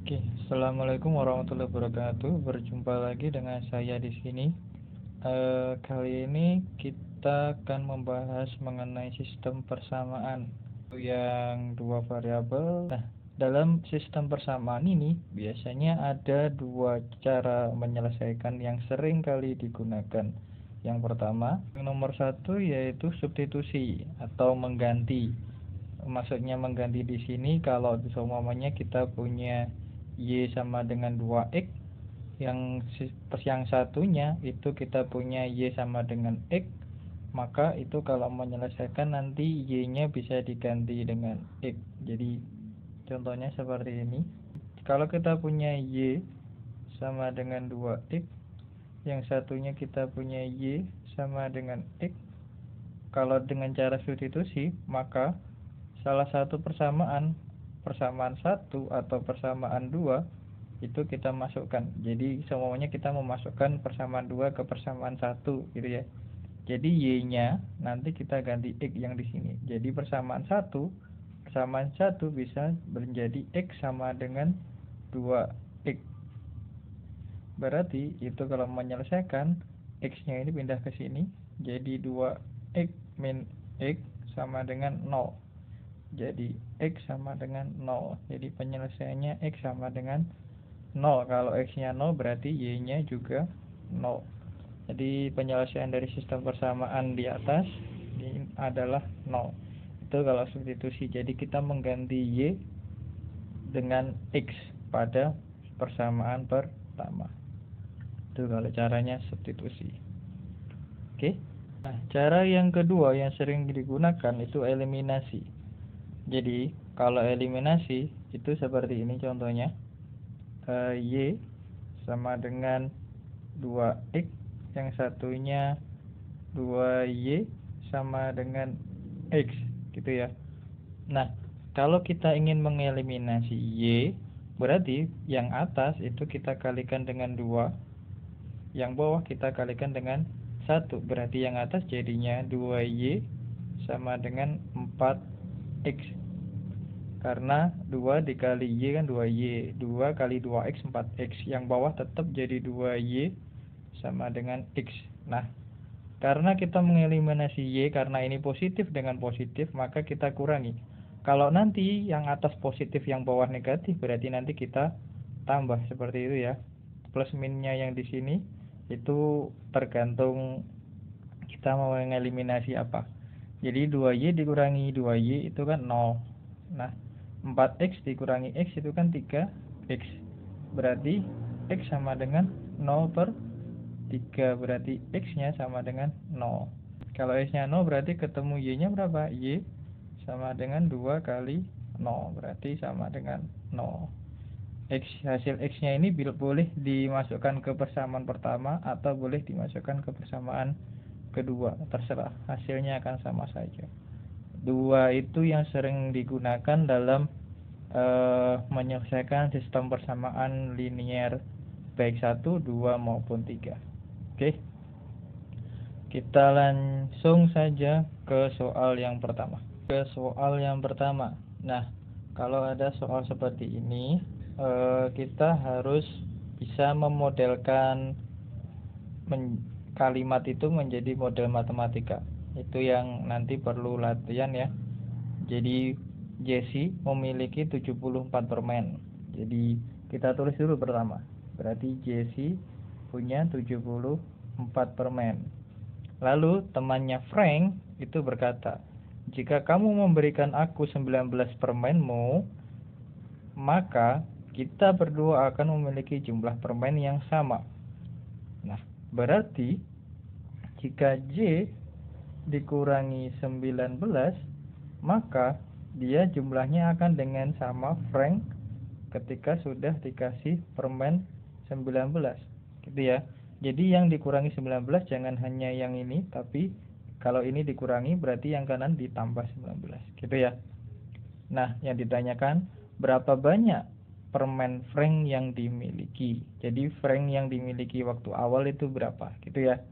Oke, assalamualaikum warahmatullahi wabarakatuh. Berjumpa lagi dengan saya di sini. Kali ini kita akan membahas mengenai sistem persamaan yang dua variabel. Nah, dalam sistem persamaan ini biasanya ada dua cara menyelesaikan yang sering kali digunakan. Yang pertama, yang nomor satu yaitu substitusi atau mengganti. Maksudnya mengganti di sini kalau seumpamanya kita punya Y sama dengan 2X, yang satunya itu kita punya Y sama dengan X, maka itu kalau menyelesaikan nanti Y-nya bisa diganti dengan X. Jadi contohnya seperti ini. Kalau kita punya Y sama dengan 2X, yang satunya kita punya Y sama dengan X, kalau dengan cara substitusi, maka salah satu persamaan satu atau persamaan dua itu kita masukkan. Jadi semuanya kita memasukkan persamaan dua ke persamaan satu gitu ya. Jadi Y-nya nanti kita ganti X yang di sini. Jadi persamaan satu bisa menjadi X sama dengan 2X. Berarti itu kalau menyelesaikan, X-nya ini pindah ke sini, jadi 2X min X sama dengan 0. Jadi X sama dengan 0. Jadi penyelesaiannya X sama dengan 0. Kalau X-nya 0 berarti Y-nya juga 0. Jadi penyelesaian dari sistem persamaan di atas ini adalah 0. Itu kalau substitusi. Jadi kita mengganti Y dengan X pada persamaan pertama. Itu kalau caranya substitusi. Oke. Nah, cara yang kedua yang sering digunakan itu eliminasi. Jadi, kalau eliminasi itu seperti ini contohnya. Y sama dengan 2X, yang satunya 2Y sama dengan X, gitu ya. Nah, kalau kita ingin mengeliminasi Y, berarti yang atas itu kita kalikan dengan 2, yang bawah kita kalikan dengan 1. Berarti yang atas jadinya 2Y sama dengan 4X. Karena 2 dikali Y kan 2Y. 2 kali 2X 4X. Yang bawah tetap jadi 2Y sama dengan X. Nah, karena kita mengeliminasi Y, karena ini positif dengan positif, maka kita kurangi. Kalau nanti yang atas positif, yang bawah negatif, berarti nanti kita tambah seperti itu ya. Plus minnya yang di sini itu tergantung kita mau mengeliminasi apa. Jadi 2Y dikurangi 2Y itu kan 0. Nah, 4X dikurangi X itu kan 3X. Berarti X sama dengan 0 per 3. Berarti X-nya sama dengan 0. Kalau X-nya 0 berarti ketemu Y-nya berapa? Y sama dengan 2 kali 0. Berarti sama dengan 0. Hasil X-nya ini boleh dimasukkan ke persamaan pertama atau boleh dimasukkan ke persamaan kedua, terserah, hasilnya akan sama saja. Dua itu yang sering digunakan dalam menyelesaikan sistem persamaan linear baik 1, 2 maupun 3. Oke, kita langsung saja ke soal yang pertama. Nah, kalau ada soal seperti ini, kita harus bisa memodelkan kalimat itu menjadi model matematika. Itu yang nanti perlu latihan ya. Jadi Jesse memiliki 74 permen. Jadi kita tulis dulu pertama. Berarti Jesse punya 74 permen. Lalu temannya Frank itu berkata, "Jika kamu memberikan aku 19 permenmu, maka kita berdua akan memiliki jumlah permen yang sama." Nah, berarti jika J dikurangi 19, maka dia jumlahnya akan dengan sama Frank ketika sudah dikasih permen 19, gitu ya. Jadi yang dikurangi 19 jangan hanya yang ini, tapi kalau ini dikurangi berarti yang kanan ditambah 19, gitu ya. Nah, yang ditanyakan berapa banyak permen Frank yang dimiliki. Jadi Frank yang dimiliki waktu awal itu berapa, gitu ya.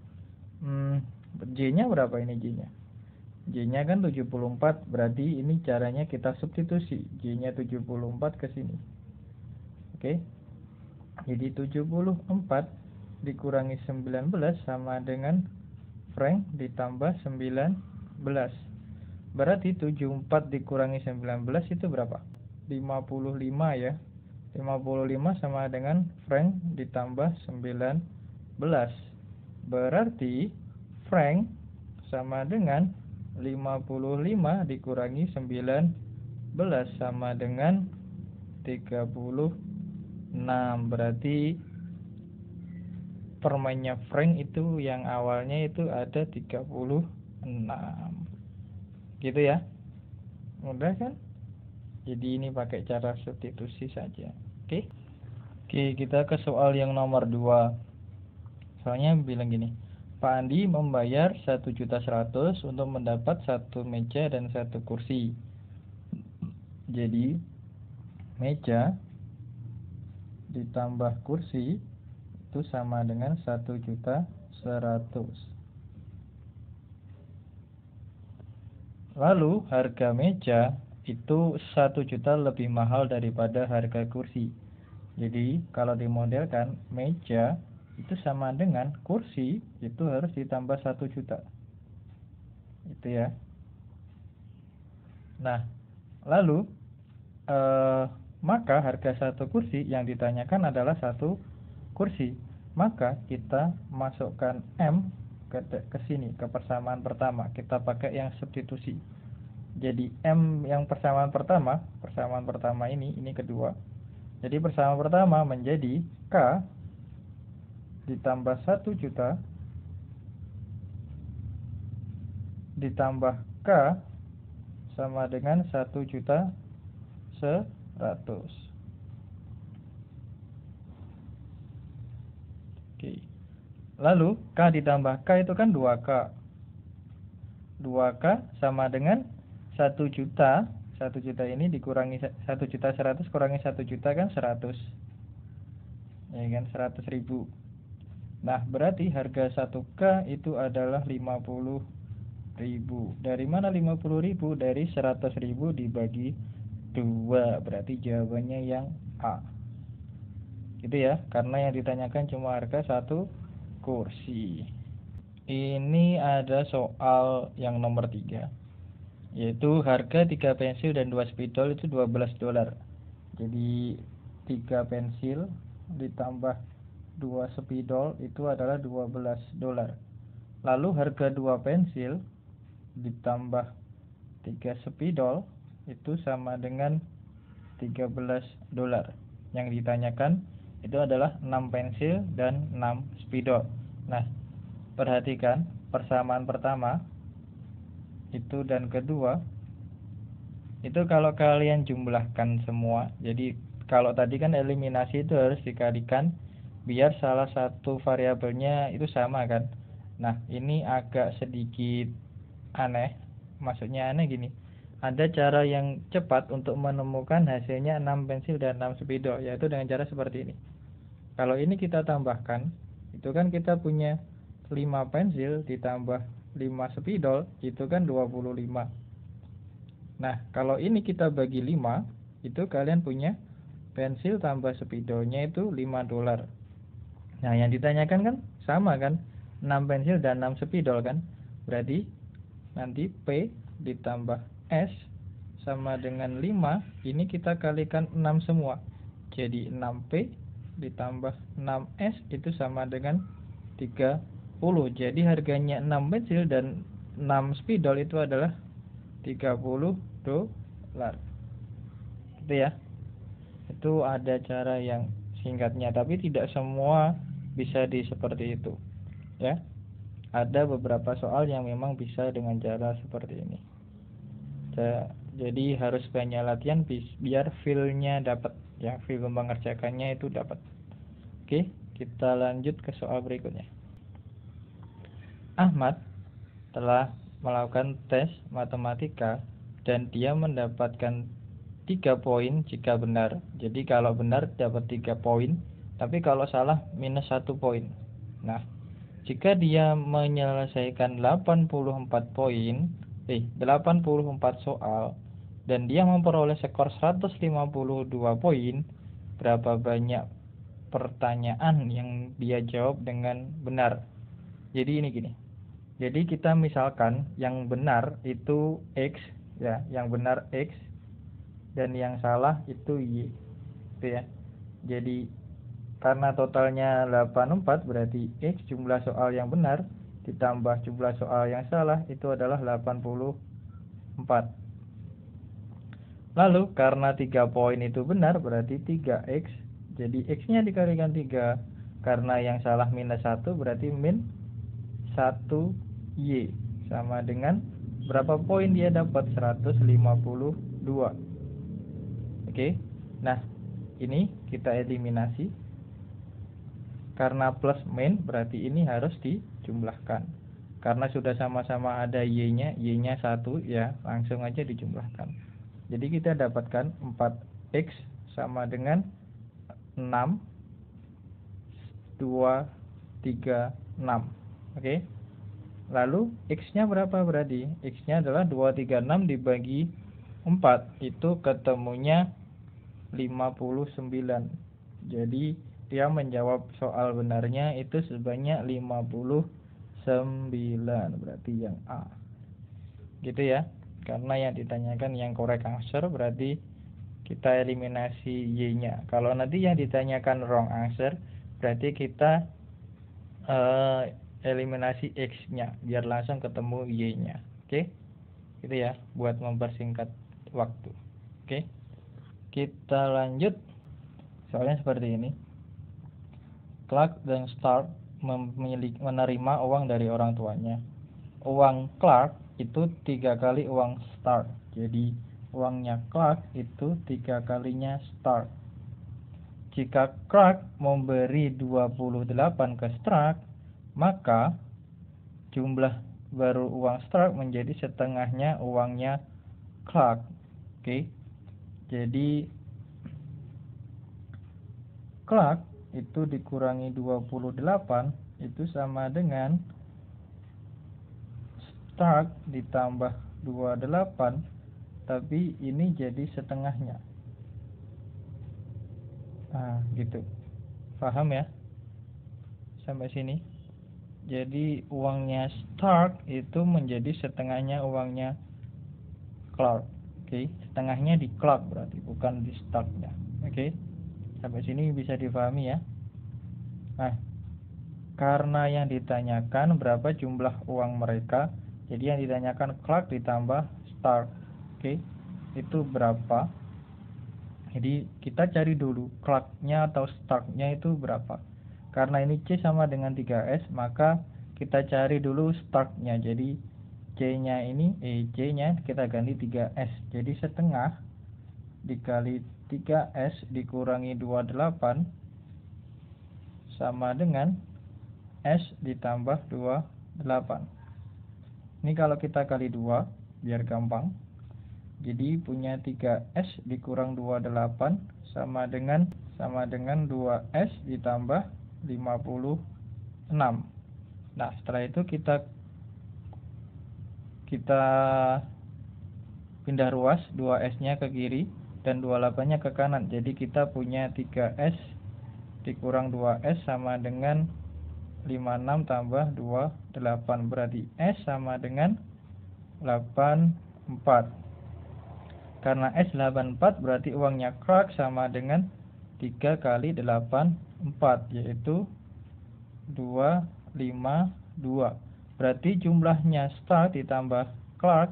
J-nya berapa ini J-nya? J-nya kan 74, berarti ini caranya kita substitusi. J-nya 74 ke sini. Oke. Jadi 74 dikurangi 19 sama dengan Frank ditambah 19. Berarti 74 dikurangi 19 itu berapa? 55 ya. 55 sama dengan Frank ditambah 19. Berarti Frank sama dengan 55 dikurangi 19 sama dengan 36. Berarti permennya Frank itu yang awalnya itu ada 36. Gitu ya. Mudah kan? Jadi ini pakai cara substitusi saja. Oke. Oke, kita ke soal yang nomor 2. Soalnya bilang gini. Pak Andi membayar 1.100.000 untuk mendapat 1 meja dan 1 kursi. Jadi meja ditambah kursi itu sama dengan 1.100.000. Lalu harga meja itu 1 juta lebih mahal daripada harga kursi. Jadi kalau dimodelkan meja itu sama dengan kursi itu harus ditambah 1 juta. Itu ya. Nah, lalu maka harga 1 kursi yang ditanyakan adalah 1 kursi. Maka kita masukkan M ke sini, ke persamaan pertama. Kita pakai yang substitusi. Jadi M yang persamaan pertama ini kedua. Jadi persamaan pertama menjadi K ditambah 1 juta ditambah K sama dengan 1.100.000. Oke. Lalu K ditambah K itu kan 2K. 2K sama dengan 1 juta. 1 juta ini dikurangi 1.100.000 kurangi 1 juta kan 100. Ya kan 100.000. Nah, berarti harga 1K itu adalah 50.000. Dari mana 50.000? Dari 100.000 dibagi 2. Berarti jawabannya yang A. Gitu ya, karena yang ditanyakan cuma harga 1 kursi. Ini ada soal yang nomor 3, yaitu harga 3 pensil dan 2 spidol itu $12. Jadi 3 pensil ditambah 2 spidol itu adalah $12. Lalu harga 2 pensil ditambah 3 spidol itu sama dengan $13. Yang ditanyakan itu adalah 6 pensil dan 6 spidol. Nah, perhatikan persamaan pertama itu dan kedua itu kalau kalian jumlahkan semua. Jadi kalau tadi kan eliminasi itu harus dikalikan biar salah satu variabelnya itu sama kan. Nah, ini agak sedikit aneh. Maksudnya aneh gini. Ada cara yang cepat untuk menemukan hasilnya 6 pensil dan 6 spidol, yaitu dengan cara seperti ini. Kalau ini kita tambahkan, itu kan kita punya 5 pensil ditambah 5 spidol, itu kan 25. Nah, kalau ini kita bagi 5, itu kalian punya pensil tambah spidolnya itu $5. Nah, yang ditanyakan kan sama kan, 6 pensil dan 6 spidol kan. Berarti nanti P ditambah S sama dengan 5, ini kita kalikan 6 semua. Jadi 6P ditambah 6S itu sama dengan 30. Jadi harganya 6 pensil dan 6 spidol itu adalah $30. Gitu ya. Itu ada cara yang singkatnya, tapi tidak semua bisa seperti itu. Ya. Ada beberapa soal yang memang bisa dengan cara seperti ini. Jadi harus banyak latihan biar feel-nya dapat, ya, feel mengerjakannya itu dapat. Oke, kita lanjut ke soal berikutnya. Ahmad telah melakukan tes matematika dan dia mendapatkan 3 poin jika benar. Jadi kalau benar dapat 3 poin, tapi kalau salah minus 1 poin. Nah, jika dia menyelesaikan 84 soal dan dia memperoleh skor 152 poin, berapa banyak pertanyaan yang dia jawab dengan benar. Jadi ini gini. Jadi kita misalkan yang benar itu X ya, yang benar X dan yang salah itu Y. Gitu ya. Jadi karena totalnya 84 berarti X jumlah soal yang benar ditambah jumlah soal yang salah itu adalah 84. Lalu karena 3 poin itu benar berarti 3X. Jadi X-nya dikalikan 3. Karena yang salah minus 1 berarti min 1Y. Sama dengan berapa poin dia dapat? 152. Oke. Nah, ini kita eliminasi. Karena plus min berarti ini harus dijumlahkan. Karena sudah sama-sama ada Y-nya, Y-nya 1 ya, langsung aja dijumlahkan. Jadi kita dapatkan 4X sama dengan 6 2 3 6. Oke. Lalu X-nya berapa berarti? X-nya adalah 236 dibagi 4. Itu ketemunya 59. Jadi dia menjawab soal benarnya itu sebanyak 59. Berarti yang A. Gitu ya. Karena yang ditanyakan yang correct answer berarti kita eliminasi Y-nya. Kalau nanti yang ditanyakan wrong answer berarti kita eliminasi X-nya biar langsung ketemu Y-nya. Oke? Gitu ya, buat mempersingkat waktu. Oke? Kita lanjut. Soalnya seperti ini. Clark dan Stark menerima uang dari orang tuanya. Uang Clark itu 3 kali uang Stark. Jadi uangnya Clark itu 3 kalinya Stark. Jika Clark memberi 28 ke Stark, maka jumlah baru uang Stark menjadi setengahnya uangnya Clark. Oke. Jadi Clark itu dikurangi 28 itu sama dengan Stark ditambah 28, tapi ini jadi setengahnya. Nah, gitu. Paham ya? Sampai sini. Jadi uangnya Stark itu menjadi setengahnya uangnya Clark. Oke, setengahnya di Clark berarti, bukan di Starknya. Oke. Sampai sini bisa dipahami ya. Nah, karena yang ditanyakan berapa jumlah uang mereka, jadi yang ditanyakan Clark ditambah Stark. Oke, itu berapa? Jadi kita cari dulu Clark-nya atau Stark-nya itu berapa. Karena ini C sama dengan 3S, maka kita cari dulu Stark-nya. Jadi C-nya ini, C-nya kita ganti 3S. Jadi setengah dikali 3S dikurangi 28 sama dengan S ditambah 28. Ini kalau kita kali 2 biar gampang. Jadi punya 3S dikurang 28 sama dengan 2S ditambah 56. Nah, setelah itu kita pindah ruas, 2S-nya ke kiri dan 28-nya ke kanan. Jadi kita punya 3S dikurang 2S sama dengan 56 tambah 28. Berarti S sama dengan 84. Karena S 84 berarti uangnya Clark sama dengan 3 kali 84, yaitu 252. Berarti jumlahnya Stark ditambah Clark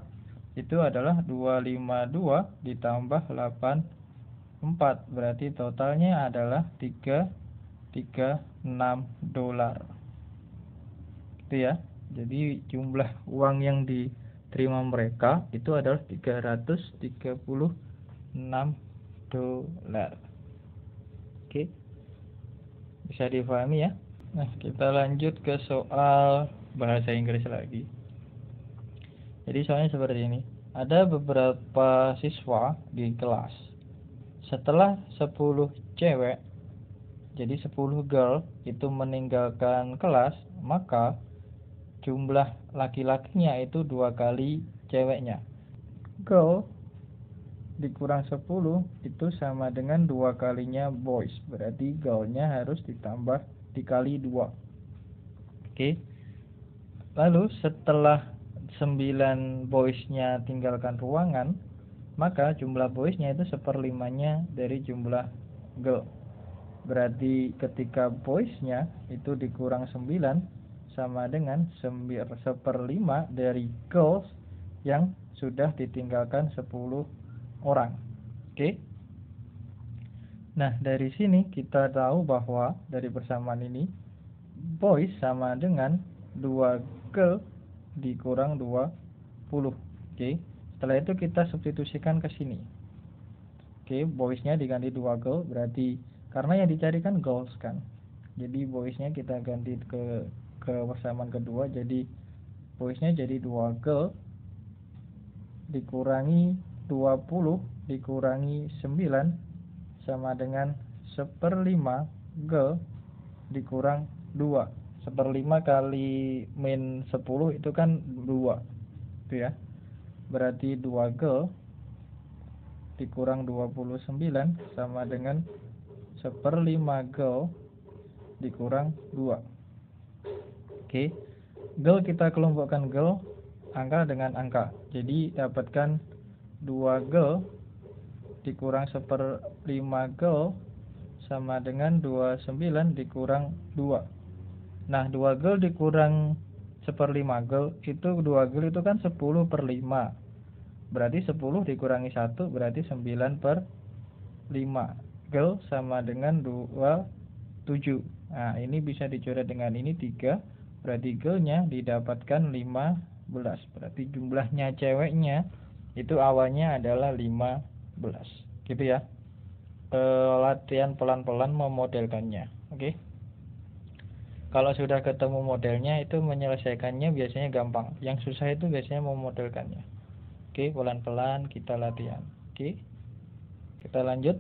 itu adalah 252 ditambah 84. Berarti totalnya adalah $336. Gitu ya. Jadi jumlah uang yang diterima mereka itu adalah $336. Oke. Bisa dipahami ya? Nah, kita lanjut ke soal bahasa Inggris lagi. Jadi soalnya seperti ini. Ada beberapa siswa di kelas. Setelah 10 cewek, jadi 10 girl itu meninggalkan kelas, maka jumlah laki-lakinya itu 2 kali ceweknya. Girl dikurang 10 itu sama dengan 2 kalinya boys. Berarti girl-nya harus ditambah dikali 2. Oke. Lalu setelah 9 boys-nya tinggalkan ruangan, maka jumlah boys-nya itu 1/5-nya dari jumlah girl. Berarti ketika boys-nya itu dikurang 9 sama dengan 1/5 dari girls yang sudah ditinggalkan 10 orang. Oke. Nah, dari sini kita tahu bahwa dari persamaan ini boys sama dengan 2 girl dikurang 20. Oke. Setelah itu kita substitusikan ke sini. Oke, boys-nya diganti 2 girl, berarti karena yang dicari kan girls kan. Jadi boys-nya kita ganti ke persamaan kedua, jadi boys-nya jadi 2 girl dikurangi 20 dikurangi 9 sama dengan 1/5 girl dikurang 2. 1/5 kali min 10 itu kan 2. Itu ya. Berarti 2 girl dikurang 29 sama dengan 1/5 girl dikurang 2. Oke. Girl kita kelompokkan girl angka dengan angka. Jadi dapatkan 2 girl dikurang 1/5 girl sama dengan 29 dikurang 2. Nah, 2 girl dikurang 1/5 girl itu 2 girl itu kan 10/5. Berarti 10 dikurangi 1 berarti 9/5. Girl sama dengan 27. Nah, ini bisa dicoret dengan ini 3. Berarti girl-nya didapatkan 15. Berarti jumlahnya ceweknya itu awalnya adalah 15. Gitu ya. Latihan pelan-pelan memodelkannya. Oke. Kalau sudah ketemu modelnya itu menyelesaikannya biasanya gampang. Yang susah itu biasanya memodelkannya. Oke, pelan-pelan kita latihan. Oke. Kita lanjut.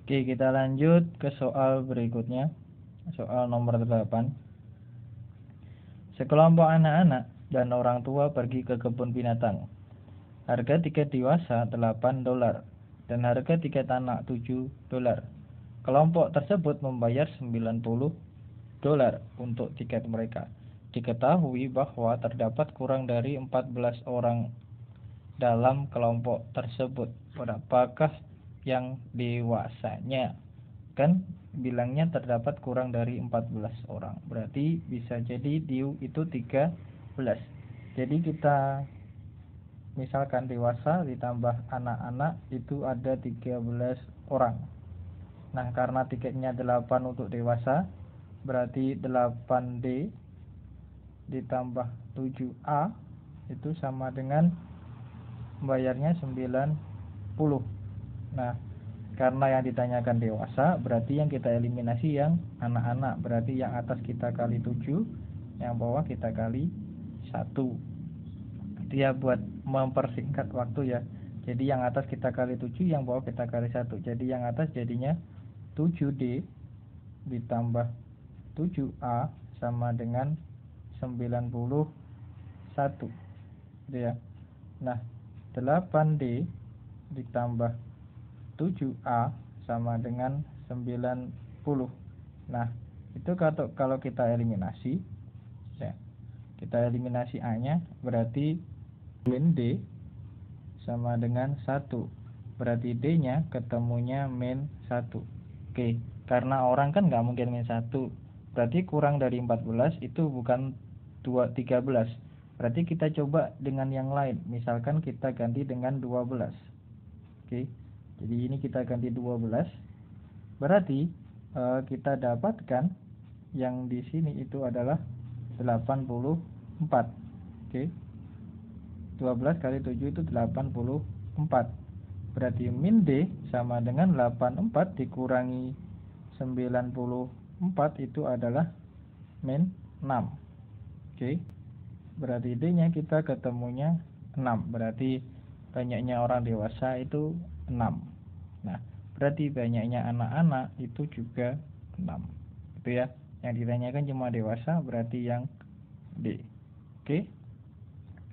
Oke, kita lanjut ke soal berikutnya. Soal nomor 8. Sekelompok anak-anak dan orang tua pergi ke kebun binatang. Harga tiket dewasa $8 dan harga tiket anak $7. Kelompok tersebut membayar $90 untuk tiket mereka. Diketahui bahwa terdapat kurang dari 14 orang dalam kelompok tersebut. Berapakah yang dewasanya? Kan bilangnya terdapat kurang dari 14 orang. Berarti bisa jadi diu itu 13. Jadi kita misalkan dewasa ditambah anak-anak itu ada 13 orang. Nah, karena tiketnya 8 untuk dewasa, berarti 8D ditambah 7A itu sama dengan bayarnya 90. Nah, karena yang ditanyakan dewasa, berarti yang kita eliminasi yang anak-anak. Berarti yang atas kita kali 7, yang bawah kita kali 1. Itu ya buat mempersingkat waktu ya. Jadi yang atas kita kali 7, yang bawah kita kali 1. Jadi yang atas jadinya 7D ditambah 7A sama dengan 91. Gitu ya. Nah, 8D ditambah 7A sama dengan 90. Nah, itu kalau kita eliminasi ya, kita eliminasi A-nya berarti min D sama dengan 1. Berarti D-nya ketemunya min 1. Oke, karena orang kan nggak mungkin min 1. Berarti kurang dari 14 itu bukan 13. Berarti kita coba dengan yang lain. Misalkan kita ganti dengan 12. Oke. Jadi ini kita ganti 12. Berarti kita dapatkan yang di sini itu adalah 84. Oke. 12 kali 7 itu 84. Berarti min D sama dengan 84 dikurangi 91 4 itu adalah min 6. Oke. Berarti D-nya kita ketemunya 6. Berarti banyaknya orang dewasa itu 6. Nah, berarti banyaknya anak-anak itu juga 6. Itu ya. Yang ditanyakan cuma dewasa, berarti yang D. Oke.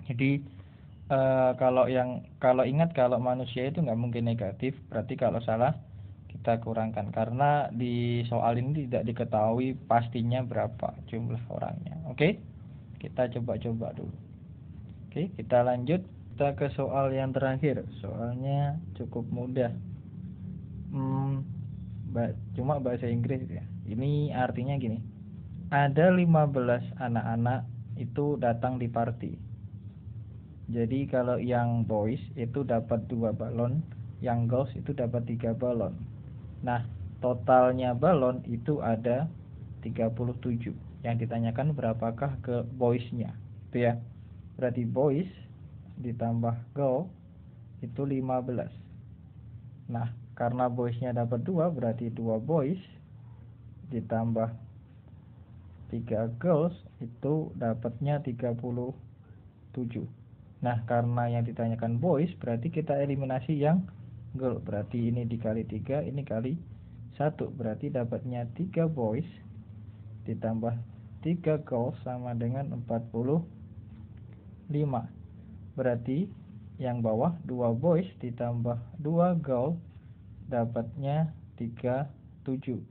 Jadi kalau ingat kalau manusia itu nggak mungkin negatif, berarti kalau salah kita kurangkan, karena di soal ini tidak diketahui pastinya berapa jumlah orangnya. Oke, kita coba-coba dulu. Oke, kita lanjut, kita ke soal yang terakhir. Soalnya cukup mudah, cuma bahasa Inggris ya. Ini artinya gini, ada 15 anak-anak itu datang di party. Jadi kalau yang boys itu dapat 2 balon, yang girls itu dapat 3 balon. Nah, totalnya balon itu ada 37. Yang ditanyakan berapakah ke boysnya, itu ya. Berarti boys ditambah girl itu 15. Nah, karena boysnya dapat 2, berarti 2 boys ditambah 3 girls itu dapatnya 37. Nah, karena yang ditanyakan boys, berarti kita eliminasi yang girl. Berarti ini dikali 3, ini kali 1. Berarti dapatnya 3 boys ditambah 3 girls sama dengan 45. Berarti yang bawah 2 boys ditambah 2 girl dapatnya 37.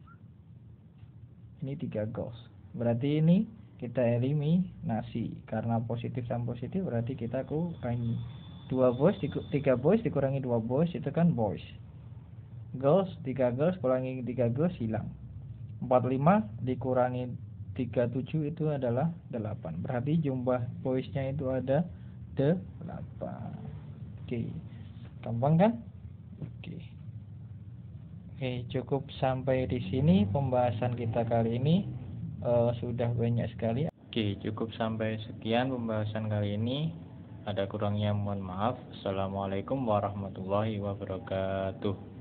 Ini 3 girls. Berarti ini kita eliminasi, karena positif sama positif berarti kita kurangi 2 boys, 3 boys dikurangi 2 boys itu kan boys. Girls, 3 girls kurangi 3 girls hilang. 45 dikurangi 37 itu adalah 8. Berarti jumlah boysnya itu ada 8. Oke, gampang kan? Oke, cukup sampai di sini pembahasan kita kali ini. Sudah banyak sekali. Oke, cukup sampai sekian pembahasan kali ini. Ada kurangnya mohon maaf. Assalamualaikum warahmatullahi wabarakatuh.